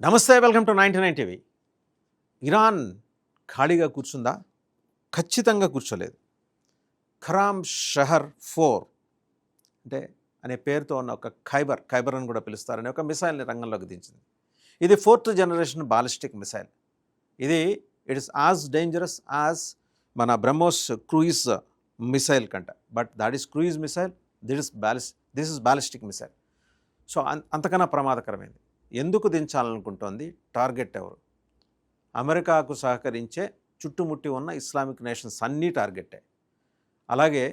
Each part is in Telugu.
నమస్తే, వెల్కమ్ టు 99 టీవీ. ఇరాన్ ఖాళీగా కూర్చుందా? ఖచ్చితంగా కూర్చోలేదు. ఖరామ్ షహర్ 4 అంటే అనే పేరుతో ఉన్న ఒక ఖైబర్ అని కూడా పిలుస్తారని ఒక మిసైల్ని రంగంలోకి దించింది. ఇది 4th generation ballistic missile. It is as dangerous as మన బ్రహ్మోస్ క్రూయిజ్ మిసైల్ కంట. But that is cruise missile, this is ballistic missile. So అంతకన్నా ప్రమాదకరమైంది. ఎందుకు దించాలనుకుంటోంది? టార్గెట్ ఎవరు? అమెరికాకు సహకరించే చుట్టుముట్టి ఉన్న ఇస్లామిక్ నేషన్స్ అన్నీ టార్గెట్టే. అలాగే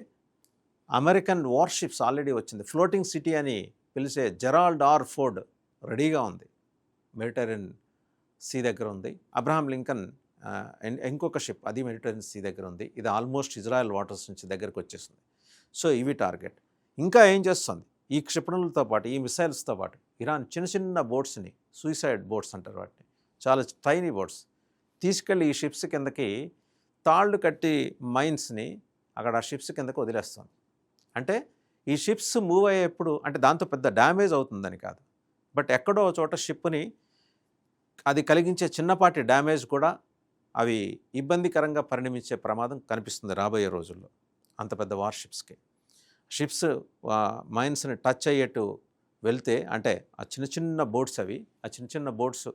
అమెరికన్ వార్షిప్స్ ఆల్రెడీ వచ్చింది. ఫ్లోటింగ్ సిటీ అని పిలిచే జెరాల్డ్ ఆర్ ఫోర్డ్ రెడీగా ఉంది. మెడిటరేనియన్ సీ దగ్గర ఉంది. అబ్రహాం లింకన్ ఇంకొక షిప్ అది మెడిటరేనియన్ సీ దగ్గర ఉంది. ఇది ఆల్మోస్ట్ ఇజ్రాయెల్ వాటర్స్ నుంచి దగ్గరకు వచ్చేస్తుంది. సో ఇవి టార్గెట్. ఇంకా ఏం చేస్తుంది? ఈ క్షిపణులతో పాటు, ఈ మిసైల్స్తో పాటు ఇరాన్ చిన్న చిన్న బోట్స్ని, సూసైడ్ బోట్స్ అంటారు వాటిని, చాలా టైనీ బోట్స్ తీసుకెళ్ళి ఈ షిప్స్ కిందకి తాళ్ళు కట్టి మైన్స్ని అక్కడ ఆ షిప్స్ కిందకి వదిలేస్తుంది. అంటే ఈ షిప్స్ మూవ్ అయ్యేప్పుడు అంటే దాంతో పెద్ద డ్యామేజ్ అవుతుందని కాదు, బట్ ఎక్కడో చోట షిప్ని అది కలిగించే చిన్నపాటి డ్యామేజ్ కూడా అవి ఇబ్బందికరంగా పరిణమించే ప్రమాదం కనిపిస్తుంది రాబోయే రోజుల్లో. అంత పెద్ద వార్షిప్స్కి షిప్స్ మైన్స్ని టచ్ అయ్యేట్టు వెళ్తే, అంటే ఆ చిన్న చిన్న బోట్స్ ఆ చిన్న చిన్న బోట్స్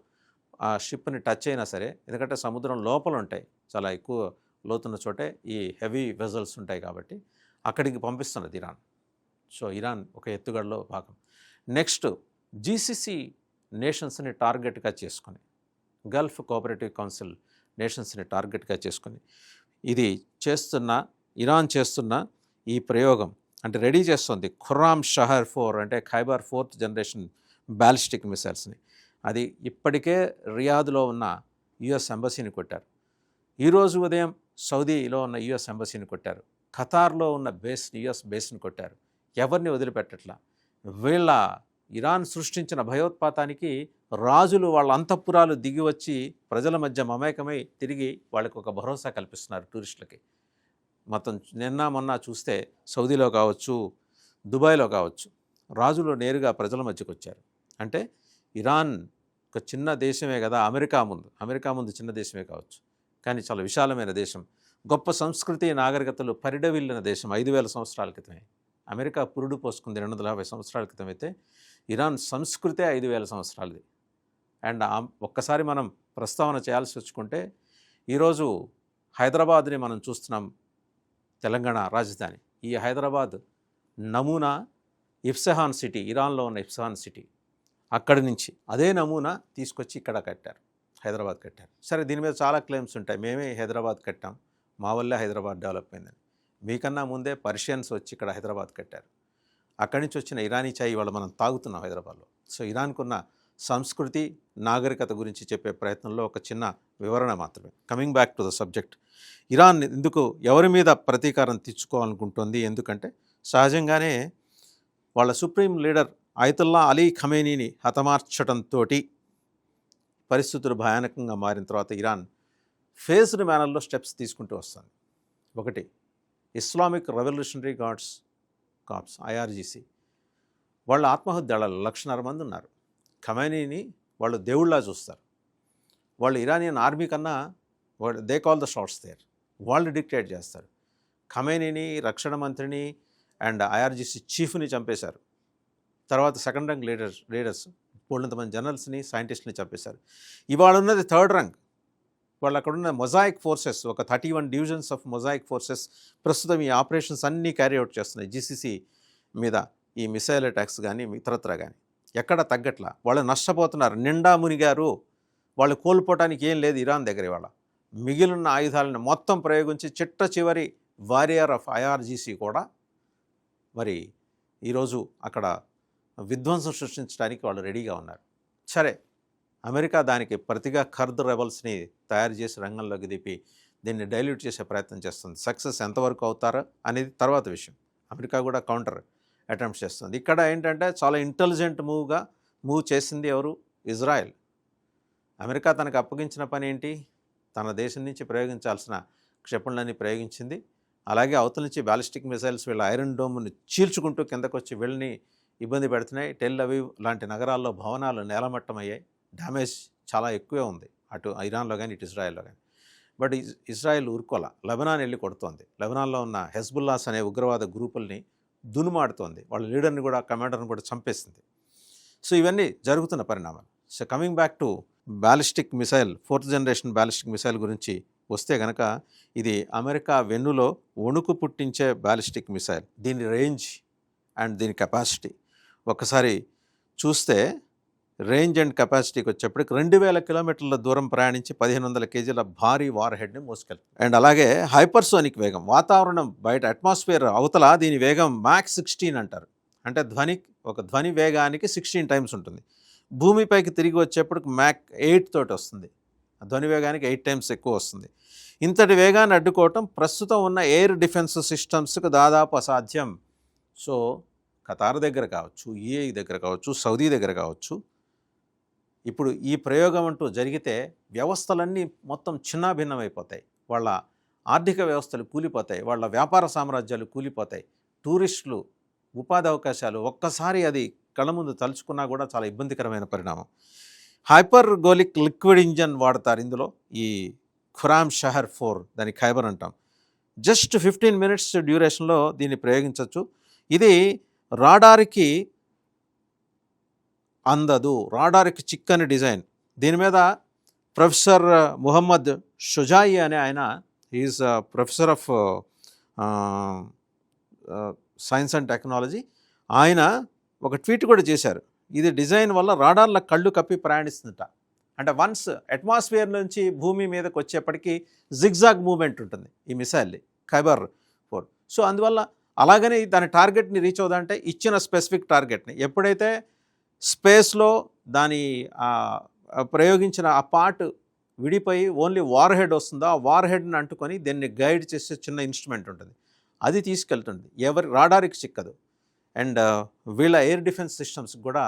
ఆ షిప్ని టచ్ అయినా సరే, ఎందుకంటే సముద్రం లోపల ఉంటాయి, చాలా ఎక్కువ లోతున్న చోటే ఈ హెవీ వెజల్స్ ఉంటాయి కాబట్టి అక్కడికి పంపిస్తున్నది ఇరాన్. సో ఇరాన్ ఒక ఎత్తుగడలో భాగం. నెక్స్ట్ జీసీసీ నేషన్స్ని టార్గెట్గా చేసుకొని, గల్ఫ్ కోఆపరేటివ్ కౌన్సిల్ నేషన్స్ని టార్గెట్గా చేసుకొని ఇరాన్ చేస్తున్న ఈ ప్రయోగం అంటే రెడీ చేస్తుంది ఖురామ్ షహర్ 4 అంటే ఖైబర్ 4th జనరేషన్ బాలిస్టిక్ మిసైల్స్ని. అది ఇప్పటికే రియాద్లో ఉన్న యుఎస్ ఎంబసీని కొట్టారు. ఈరోజు ఉదయం సౌదీలో ఉన్న యుఎస్ ఎంబసీని కొట్టారు. ఖతార్లో ఉన్న యుఎస్ బేస్ని కొట్టారు. ఎవరిని వదిలిపెట్టట్లా. వీళ్ళ ఇరాన్ సృష్టించిన భయోత్పాతానికి రాజులు వాళ్ళ అంతఃపురాలు దిగి వచ్చి ప్రజల మధ్య మమేకమై తిరిగి వాళ్ళకి ఒక భరోసా కల్పిస్తున్నారు టూరిస్టులకి. మొత్తం నిన్న మొన్న చూస్తే సౌదీలో కావచ్చు, దుబాయ్లో కావచ్చు, రాజులు నేరుగా ప్రజల మధ్యకు వచ్చారు. అంటే ఇరాన్ ఒక చిన్న దేశమే కదా, అమెరికా ముందు చిన్న దేశమే కావచ్చు, కానీ చాలా విశాలమైన దేశం, గొప్ప సంస్కృతి నాగరికతలు పరిడవిల్లిన దేశం. 5,000 సంవత్సరాల క్రితమే అమెరికా పురుడు పోసుకుంది 250 సంవత్సరాల క్రితం అయితే, ఇరాన్ సంస్కృతే 5,000 సంవత్సరాలది. అండ్ ఒక్కసారి మనం ప్రస్తావన చేయాల్సి వచ్చుకుంటే, ఈరోజు హైదరాబాద్ని మనం చూస్తున్నాం, తెలంగాణ రాజధాని. ఈ హైదరాబాద్ నమూనా ఇఫ్సహాన్ సిటీ, ఇరాన్లో ఉన్న ఇఫ్సహాన్ సిటీ, అక్కడి నుంచి అదే నమూనా తీసుకొచ్చి ఇక్కడ కట్టారు, హైదరాబాద్ కట్టారు. సరే, దీని మీద చాలా క్లెయిమ్స్ ఉంటాయి. మేమే హైదరాబాద్ కట్టాం, మా వల్లే హైదరాబాద్ డెవలప్ అయిందని. మీకన్నా ముందే పర్షియన్స్ వచ్చి ఇక్కడ హైదరాబాద్ కట్టారు. అక్కడి నుంచి వచ్చిన ఇరానీ చాయ్ ఇవాళ మనం తాగుతున్నాం హైదరాబాద్లో. సో ఇరాన్కున్న సంస్కృతి నాగరికత గురించి చెప్పే ప్రయత్నంలో ఒక చిన్న వివరణ మాత్రమే. Coming back to the subject, Iran ఎందుకు ఎవరి మీద ప్రతీకారం తెచ్చుకోవాలనుకుంటుంది? ఎందుకంటే సహజంగానే వాళ్ళ సుప్రీం లీడర్ అయతుల్లా అలీ ఖమేనీని హతమార్చడంతో పరిస్థితులు భయానకంగా మారిన తర్వాత ఇరాన్ ఫేజ్డ్ మేనర్లో స్టెప్స్ తీసుకుంటూ వస్తుంది. ఒకటి, Islamic revolutionary guards corps IRGC, వాళ్ళ ఆత్మహత్య దళాలు 1,50,000 మంది ఉన్నారు. ఖమేనీని వాళ్ళు దేవుళ్ళలా చూస్తారు. వాళ్ళు ఇరానియన్ ఆర్మీ కన్నా they call the shots there, వాళ్ళు డిక్టేట్ చేస్తారు. ఖమేనీని, రక్షణ మంత్రిని అండ్ IRGC చీఫ్ని చంపేశారు. తర్వాత సెకండ్ ర్యాంక్ లీడర్స్ పోలినంతమంది జనరల్స్ని, సైంటిస్ట్ని చంపేశారు. ఇవాళ ఉన్నది థర్డ్ ర్యాంక్. వాళ్ళు అక్కడున్న మొజాయిక్ ఫోర్సెస్, ఒక 31 డివిజన్స్ ఆఫ్ మొజాయిక్ ఫోర్సెస్ ప్రస్తుతం ఈ ఆపరేషన్స్ అన్నీ క్యారీ అవుట్ చేస్తున్నాయి. GCC మీద ఈ మిసైల్ అటాక్స్ కానీ ఇతరత్రా కానీ ఎక్కడ తగ్గట్లా. వాళ్ళు నష్టపోతున్నారు, నిండా మునిగారు. వాళ్ళు కోల్పోవటానికి ఏం లేదు ఇరాన్ దగ్గర. ఇవాళ మిగిలిన ఆయుధాలను మొత్తం ప్రయోగించి చిట్ట చివరి వారియర్ ఆఫ్ IRGC కూడా మరి ఈరోజు అక్కడ విధ్వంసం సృష్టించడానికి వాళ్ళు రెడీగా ఉన్నారు. సరే, అమెరికా దానికి ప్రతిగా కర్ద్ రెబల్స్ని తయారు చేసి రంగంలోకి దింపి దీన్ని డైల్యూట్ చేసే ప్రయత్నం చేస్తుంది. సక్సెస్ ఎంతవరకు అవుతారో అనేది తర్వాత విషయం. అమెరికా కూడా కౌంటర్ అటెంప్ట్ చేస్తుంది. ఇక్కడ ఏంటంటే చాలా ఇంటెలిజెంట్ మూవ్ చేసింది ఎవరు? ఇజ్రాయెల్. అమెరికా తనకు అప్పగించిన పని ఏంటి? తన దేశం నుంచి ప్రయోగించాల్సిన క్షిపణులన్నీ ప్రయోగించింది. అలాగే అవతల నుంచి బాలిస్టిక్ మిసైల్స్ వీళ్ళ ఐరన్ డోమ్ని చీల్చుకుంటూ కిందకు వచ్చి వీళ్ళని ఇబ్బంది పెడుతున్నాయి. టెల్ అవీవ్ లాంటి నగరాల్లో భవనాలు నేలమట్టమయ్యాయి. డ్యామేజ్ చాలా ఎక్కువే ఉంది, అటు ఇరాన్లో కానీ ఇటు ఇజ్రాయెల్లో కానీ. బట్ ఇజ్రాయెల్ ఊరుకోల, లెబనాన్ వెళ్ళి కొడుతోంది. లెబనాన్లో ఉన్న హెజ్బుల్లాస్ అనే ఉగ్రవాద గ్రూపుల్ని దునుమాడుతోంది, వాళ్ళ లీడర్ని కూడా, కమాండర్ని కూడా చంపేసింది. సో ఇవన్నీ జరుగుతున్న పరిణామాలు. So coming back to ballistic missile, 4th generation ballistic missile గురించి వస్తే కనుక, ఇది అమెరికా వెన్నులో వణుకు పుట్టించే బ్యాలిస్టిక్ మిసైల్. దీని రేంజ్ అండ్ దీని కెపాసిటీ ఒకసారి చూస్తే, రేంజ్ అండ్ కెపాసిటీకి వచ్చేప్పటికి 2000 కిలోమీటర్ల దూరం ప్రయాణించి 1500 కేజీల భారీ వార్ హెడ్ని మోసుకెళ్తాం. అండ్ అలాగే హైపర్సోనిక్ వేగం, వాతావరణం బయట అట్మాస్ఫియర్ అవతల దీని వేగం మ్యాక్స్ 16 అంటారు. అంటే ఒక ధ్వని వేగానికి 16 టైమ్స్ ఉంటుంది. భూమిపైకి తిరిగి వచ్చేప్పటికి మ్యాక్ 8 తోటి వస్తుంది, ధ్వని వేగానికి 8 టైమ్స్ ఎక్కువ వస్తుంది. ఇంతటి వేగాన్ని అడ్డుకోవటం ప్రస్తుతం ఉన్న ఎయిర్ డిఫెన్స్ సిస్టమ్స్కి దాదాపు అసాధ్యం. సో ఖతార్ దగ్గర కావచ్చు, యూఏఈ దగ్గర కావచ్చు, సౌదీ దగ్గర కావచ్చు, ఇప్పుడు ఈ ప్రయోగం అంటూ జరిగితే వ్యవస్థలన్నీ మొత్తం చిన్నాభిన్నమైపోతాయి, వాళ్ళ ఆర్థిక వ్యవస్థలు కూలిపోతాయి, వాళ్ళ వ్యాపార సామ్రాజ్యాలు కూలిపోతాయి, టూరిస్టులు, ఉపాధి అవకాశాలు, ఒక్కసారి అది కళ్ళ ముందు తలుచుకున్నా కూడా చాలా ఇబ్బందికరమైన పరిణామం. హైపర్గోలిక్ లిక్విడ్ ఇంజన్ వాడతారు ఇందులో, ఈ ఖురామ్ షహర్ 4, దాని ఖైబర్ అంటాం. జస్ట్ 15 మినిట్స్ డ్యూరేషన్లో దీన్ని ప్రయోగించవచ్చు. ఇది రాడార్కి అందదు, రాడార్కి చిక్కని డిజైన్. దీని మీద ప్రొఫెసర్ ముహమ్మద్ షుజాయి అనే ఆయన, is professor of science and technology, ఆయన ఒక ట్వీట్ కూడా చేశారు. ఇది డిజైన్ వల్ల రాడార్ల కళ్ళు కప్పి ప్రయాణిస్తుందట. అంటే వన్స్ అట్మాస్ఫియర్ నుంచి భూమి మీదకి వచ్చేప్పటికీ జిగ్జాగ్ మూమెంట్ ఉంటుంది ఈ మిసైల్ది, ఖైబర్ 4. సో అందువల్ల అలాగనే దాని టార్గెట్ని రీచ్ అవుదంటే ఇచ్చిన స్పెసిఫిక్ టార్గెట్ని, ఎప్పుడైతే స్పేస్లో దాని ప్రయోగించిన ఆ పార్ట్ విడిపోయి ఓన్లీ వార్ హెడ్ వస్తుందో, ఆ వార్ హెడ్ని అంటుకొని దీన్ని గైడ్ చేసే చిన్న ఇన్స్ట్రుమెంట్ ఉంటుంది, అది తీసుకెళ్తుంది. ఎవరి రాడార్కి చిక్కదు. అండ్ వీళ్ళ ఎయిర్ డిఫెన్స్ సిస్టమ్స్ కూడా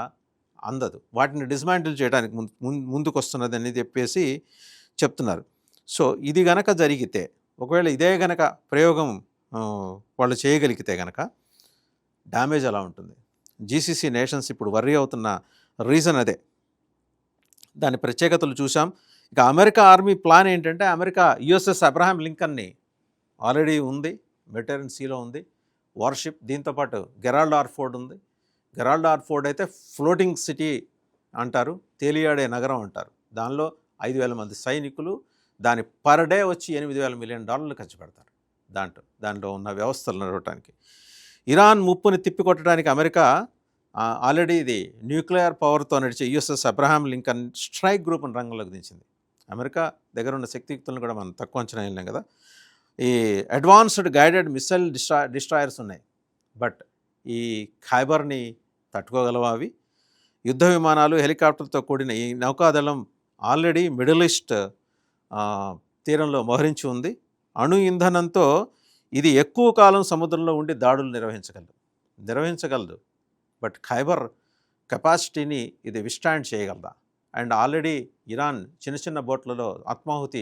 అందదు, వాటిని డిస్మాంటిల్ చేయడానికి ముందుకు వస్తున్నది అని చెప్పేసి చెప్తున్నారు. సో ఇది గనక జరిగితే, ఒకవేళ ఇదే గనక ప్రయోగం వాళ్ళు చేయగలిగితే గనక డ్యామేజ్ అలా ఉంటుంది. జీసీసీ నేషన్స్ ఇప్పుడు వర్రీ అవుతున్న రీజన్ అదే. దాని ప్రత్యేకతలు చూసాం. ఇక అమెరికా ఆర్మీ ప్లాన్ ఏంటంటే, అమెరికా యుఎస్ఎస్ అబ్రహాం లింకన్ని ఆల్రెడీ ఉంది, మెడిటరేనియన్ సీలో ఉంది వార్షిప్. దీంతోపాటు గెరాల్డ్ ఆర్ ఫోర్డ్ ఉంది. గెరాల్డ్ ఆర్ ఫోర్డ్ అయితే ఫ్లోటింగ్ సిటీ అంటారు, తేలియాడే నగరం అంటారు. దానిలో 5,000 మంది సైనికులు, దాని పర్ డే వచ్చి $8,000 మిలియన్ ఖర్చు పెడతారు దాంట్లో ఉన్న వ్యవస్థలు నడవటానికి. ఇరాన్ ముప్పుని తిప్పికొట్టడానికి అమెరికా ఆల్రెడీ ఇది న్యూక్లియర్ పవర్తో నడిచే యుఎస్ఎస్ అబ్రహాం లింకన్ స్ట్రైక్ గ్రూప్ని రంగంలోకి దించింది. అమెరికా దగ్గర ఉన్న శక్తియుక్తులను కూడా మనం తక్కువ అంచనా వేయలేం కదా. ఈ అడ్వాన్స్డ్ గైడెడ్ మిసైల్ డిస్ట్రాయర్స్ ఉన్నాయి, బట్ ఈ ఖైబర్ని తట్టుకోగలవా అవి? యుద్ధ విమానాలు, హెలికాప్టర్తో కూడిన ఈ నౌకాదళం ఆల్రెడీ మిడిల్ ఈస్ట్ తీరంలో మోహరించి ఉంది. అణు ఇంధనంతో ఇది ఎక్కువ కాలం సముద్రంలో ఉండి దాడులు నిర్వహించగలదు. బట్ ఖైబర్ కెపాసిటీని ఇది విస్టాండ్ చేయగలదా? అండ్ ఆల్రెడీ ఇరాన్ చిన్న చిన్న బోట్లలో ఆత్మాహుతి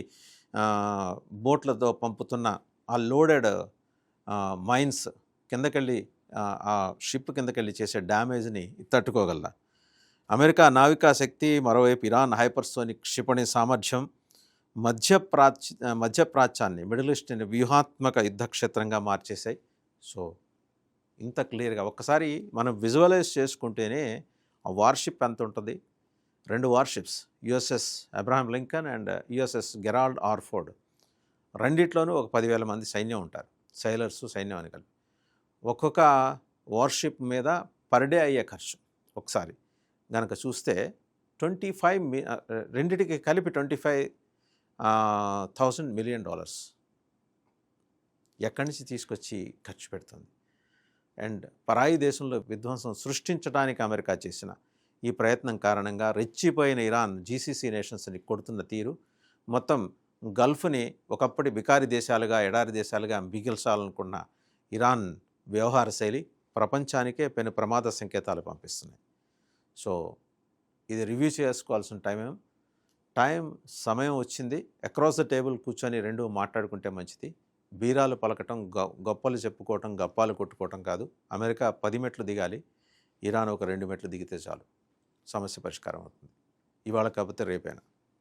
బోట్లతో పంపుతున్న ఆ లోడెడ్ మైన్స్ కిందకెళ్ళి, ఆ షిప్ కిందకెళ్ళి చేసే డ్యామేజ్ని తట్టుకోగలదా? అమెరికా నావికా శక్తి, మరోవైపు ఇరాన్ హైపర్సోనిక్ క్షిపణి సామర్థ్యం మధ్యప్రాచ్యాన్ని, మిడిల్ ఈస్ట్ని వ్యూహాత్మక యుద్ధక్షేత్రంగా మార్చేశాయి. సో ఇంత క్లియర్గా ఒక్కసారి మనం విజువలైజ్ చేసుకుంటేనే ఆ వార్షిప్ ఎంత ఉంటుంది. 2 warships, USS Abraham Lincoln and USS Gerald R Ford, రెండిట్లోనూ ఒక 10,000 మంది సైన్యం ఉంటారు, సైలర్స్, సైన్యం అని కలిపి. ఒక్కొక్క వార్షిప్ మీద పర్ డే అయ్యే ఖర్చు ఒకసారి కనుక చూస్తే రెండిటికి కలిపి $25,000 మిలియన్ ఎక్కడి నుంచి తీసుకొచ్చి ఖర్చు పెడుతుంది. అండ్ పరాయి దేశంలో విధ్వంసం సృష్టించడానికి అమెరికా చేసిన ఈ ప్రయత్నం కారణంగా రెచ్చిపోయిన ఇరాన్ జీసీసీ నేషన్స్ని కొడుతున్న తీరు, మొత్తం గల్ఫ్ని ఒకప్పటి బికారి దేశాలుగా, ఎడారి దేశాలుగా మిగిల్చాలనుకున్న ఇరాన్ వ్యవహార శైలి ప్రపంచానికే పెను ప్రమాద సంకేతాలు పంపిస్తున్నాయి. సో ఇది రివ్యూ చేసుకోవాల్సిన సమయం వచ్చింది. అక్రాస్ ద టేబుల్ కూర్చొని రెండు మాట్లాడుకుంటే మంచిది. బీరాలు పలకటం, గొప్పలు చెప్పుకోవటం, గప్పాలు కొట్టుకోవటం కాదు. అమెరికా 10 మెట్లు దిగాలి, ఇరాన్ ఒక 2 మెట్లు దిగితే చాలు, సమస్య పరిష్కారం అవుతుంది. ఇవాళ కాకపోతే రేపైనా.